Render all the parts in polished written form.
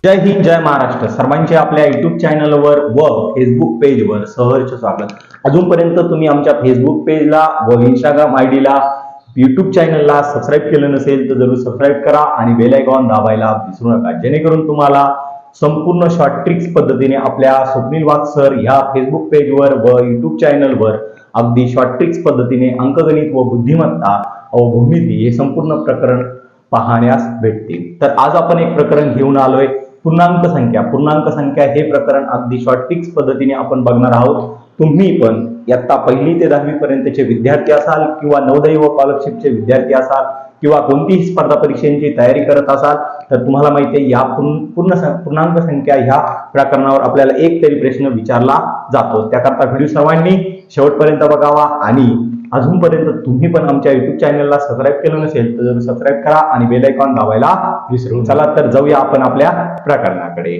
जय हिंद जय महाराष्ट्र सर्वांचे आपल्या युट्यूब चॅनलवर व फेसबुक पेजवर सहर्ष स्वागत। अजूनपर्यंत तुम्ही आमच्या फेसबुक पेजला व इंस्टाग्राम आयडीला युट्यूब चॅनलला सबस्क्राईब केलं नसेल तर जरूर सबस्क्राईब करा आणि बेल आयकॉन दाबायला विसरू नका, जेणेकरून तुम्हाला संपूर्ण शॉर्ट ट्रिक्स पद्धतीने आपल्या स्वप्नील वाघ सर ह्या फेसबुक पेजवर व युट्यूब चॅनलवर अगदी शॉर्ट ट्रिक्स पद्धतीने अंकगणित व बुद्धिमत्ता व भूमिती हे संपूर्ण प्रकरण पाहण्यास भेटतील। तर आज आपण एक प्रकरण घेऊन आलोय, पूर्णांक संख्या। पूर्णांक संख्या हे प्रकरण अगदी शॉर्ट ट्रिक्स पद्धतीने आपण बघणार आहोत। तुम्ही पण इयत्ता 1ली ते 10वी पर्यंतचे विद्यार्थी असाल किंवा नवोदय व स्कॉलरशिपचे विद्यार्थी असाल किंवा कोणतीही स्पर्धा परीक्षांची तयारी करत असाल तर तुम्हाला माहिती आहे या पूर्णांक संख्या ह्या प्रकरणावर आपल्याला एक तरी प्रश्न विचारला जातो। त्याकरता व्हिडिओ सर्वांनी शेवटपर्यंत बघावा आणि अजूनपर्यंत तुम्ही पण आमच्या युट्यूब चॅनलला सबस्क्राईब केलं नसेल तर जरूर सबस्क्राईब करा आणि बेल आयकॉन दाबायला विसरू नका। चला तर जाऊया आपण आपल्या प्रकरणाकडे।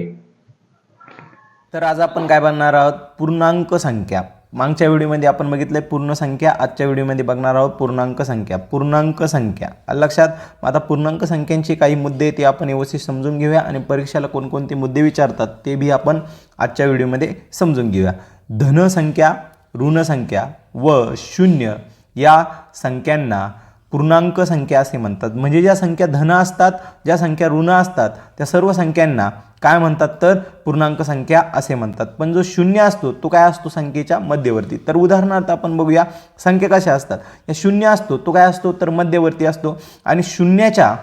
तर आज आपण काय बघणार आहोत? पूर्णांक संख्या। मागच्या व्हिडिओमध्ये आपण बघितले पूर्ण संख्या, आजच्या व्हिडिओमध्ये बघणार आहोत पूर्णांक संख्या। पूर्णांक संख्या लक्षात। आता पूर्णांक संख्यांचे काही मुद्दे ते आपण व्यवस्थित समजून घेऊया आणि परीक्षेला कोणकोणते मुद्दे विचारतात ते भी आपण आजच्या व्हिडिओमध्ये समजून घेऊया। धन संख्या, ऋण संख्या व शून्य या संख्यांना पूर्णांक संख्या असे म्हणतात। म्हणजे ज्या संख्या धन असतात, ज्या संख्या ऋण असतात त्या सर्व संख्यांना काय म्हणतात तर पूर्णांक संख्या असे म्हणतात। पण जो शून्य असतो तो काय असतो? संख्येच्या मध्यवर्ती। तर उदाहरणार्थ आपण बघूया संख्या कशा असतात। या शून्य असतो तो काय असतो तर मध्यवर्ती असतो आणि शून्याच्या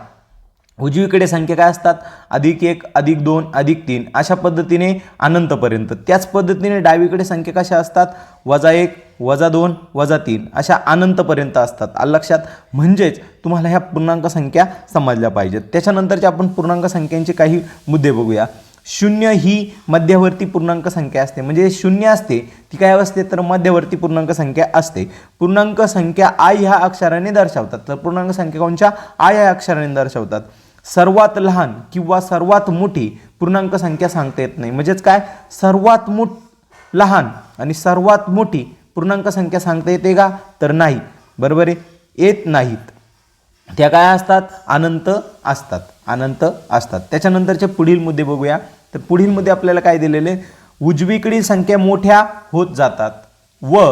उजवीकडे संख्या काय असतात? +1 +2 +3 अशा पद्धतीने अनंतपर्यंत। त्याच पद्धतीने डावीकडे संख्या कशा असतात? -1 -2 -3 अशा अनंतपर्यंत असतात। लक्षात। म्हणजेच तुम्हाला ह्या पूर्णांक संख्या समजल्या पाहिजेत। त्याच्यानंतरचे आपण पूर्णांक संख्यांचे काही मुद्दे बघूया। शून्य ही मध्यवर्ती पूर्णांक संख्या असते। म्हणजे शून्य असते ती काय असते तर मध्यवर्ती पूर्णांक संख्या असते। पूर्णांक संख्या आय ह्या अक्षराने दर्शवतात। तर पूर्णांक संख्या कोणत्या? आय ह्या अक्षराने दर्शवतात। सर्वात लहान किंवा सर्वात मोठी पूर्णांक संख्या सांगता येत नाही। म्हणजेच काय? सर्वात लहान आणि सर्वात मोठी पूर्णांक संख्या सांगता येते का तर नाही, बरोबर आहे, येत नाहीत। त्या काय असतात? अनंत असतात, अनंत असतात। त्याच्यानंतरचे पुढील मुद्दे बघूया। तर पुढील मुद्दे आपल्याला काय दिलेले? उजवीकडील संख्या मोठ्या होत जातात व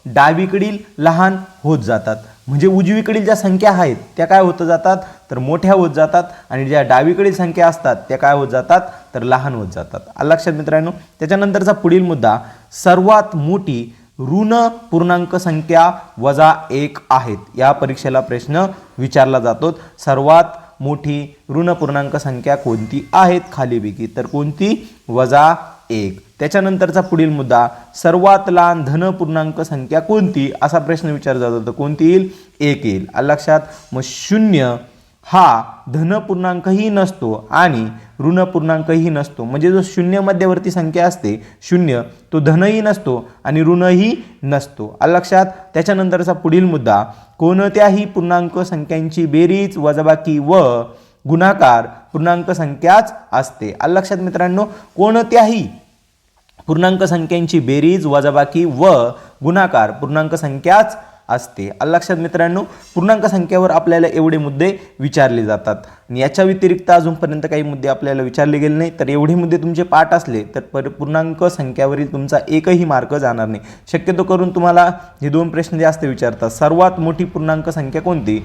डावीकडील लहान होत जातात। म्हणजे उजवीकडील ज्या संख्या आहेत त्या काय होत जातात तर मोठ्या होत जातात आणि ज्या डावीकडील संख्या असतात त्या काय होत जातात तर लहान होत जातात। लक्षात मित्रांनो। त्याच्यानंतरचा पुढील मुद्दा, सर्वात मोठी ऋण पूर्णांक संख्या -1 आहेत। या परीक्षेला प्रश्न विचारला जातो। सर्वात मोठी ऋण पूर्णांक संख्या कोणती आहेत खालीपैकी? तर कोणती? -1। त्याच्यानंतरचा पुढील मुद्दा, सर्वात लहान धन पूर्णांक संख्या कोणती असा प्रश्न विचारला जातो। कोणती येईल? 1 येईल। लक्षात। मग शून्य हा धन पूर्णांकही नसतो आणि ऋण पूर्णांकही नसतो। म्हणजे जो शून्य मध्यवर्ती संख्या असते शून्य, तो धनही नसतो आणि ऋणही नसतो। लक्षात। त्याच्यानंतरचा पुढील मुद्दा, कोणत्याही पूर्णांक संख्यांची बेरीज वजाबाकी व गुणाकार पूर्णांक संख्याच असते। लक्षात मित्रांनो। कोणत्याही पूर्णांक संख्यांची बेरीज वजाबाकी व गुणाकार पूर्णांक संख्याच असते। लक्षात मित्रांनो। पूर्णांक संख्येवर आपल्याला एवढे मुद्दे विचारले जातात आणि याच्या व्यतिरिक्त अजूनपर्यंत काही मुद्दे आपल्याला विचारले गेले नाही। तर एवढे मुद्दे तुमचे पाठ असले तर पूर्णांक संख्यावरील तुमचा एकही मार्क जाणार नाही। शक्यतो करून तुम्हाला हे 2 प्रश्न जास्त विचारतात। सर्वात मोठी पूर्णांक संख्या कोणती?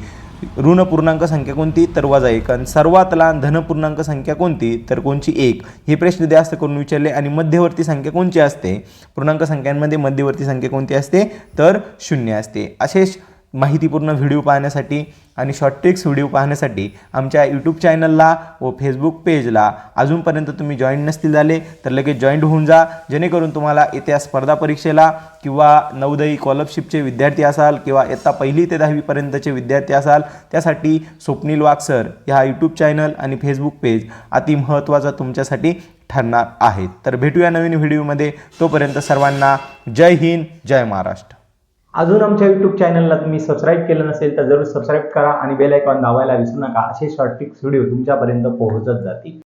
ऋण पूर्णांक संख्या कोणती? तर -1। आणि सर्वात लहान धन पूर्णांक संख्या कोणती? तर कोणची? 1। हे प्रश्न जास्त करून विचारले। आणि मध्यवर्ती संख्या कोणती असते? पूर्णांक संख्यांमध्ये मध्यवर्ती संख्या कोणती असते? तर 0 असते। असेच माहितीपूर्ण व्हिडिओ पाहण्यासाठी आणि शॉर्ट ट्रिक्स व्हिडिओ पाहण्यासाठी आमच्या यूट्यूब चॅनलला व फेसबुक पेजला अजूनपर्यंत तुम्ही जॉईन नसतील झाले तर लगेच जॉईन होऊन जा, जेणेकरून तुम्हाला येत्या स्पर्धा परीक्षेला किंवा नवोदय स्कॉलरशिपचे विद्यार्थी असाल किंवा इयत्ता 1ली ते 10वी पर्यंतचे विद्यार्थी असाल त्यासाठी स्वप्नील वाघ सर ह्या यूट्यूब चॅनल आणि फेसबुक पेज अति महत्त्वाचा तुमच्यासाठी ठरणार आहे। तर भेटूया नवीन व्हिडिओमध्ये। तोपर्यंत सर्वांना जय हिंद जय महाराष्ट्र। अजून आमच्या युट्यूब चॅनलला तुम्ही सबस्क्राईब केलं नसेल तर जरूर सबस्क्राईब करा आणि बेल आयकॉन दाबायला विसरू नका। असे शॉर्ट ट्रिक्स व्हिडिओ तुमच्यापर्यंत पोहोचत जातील।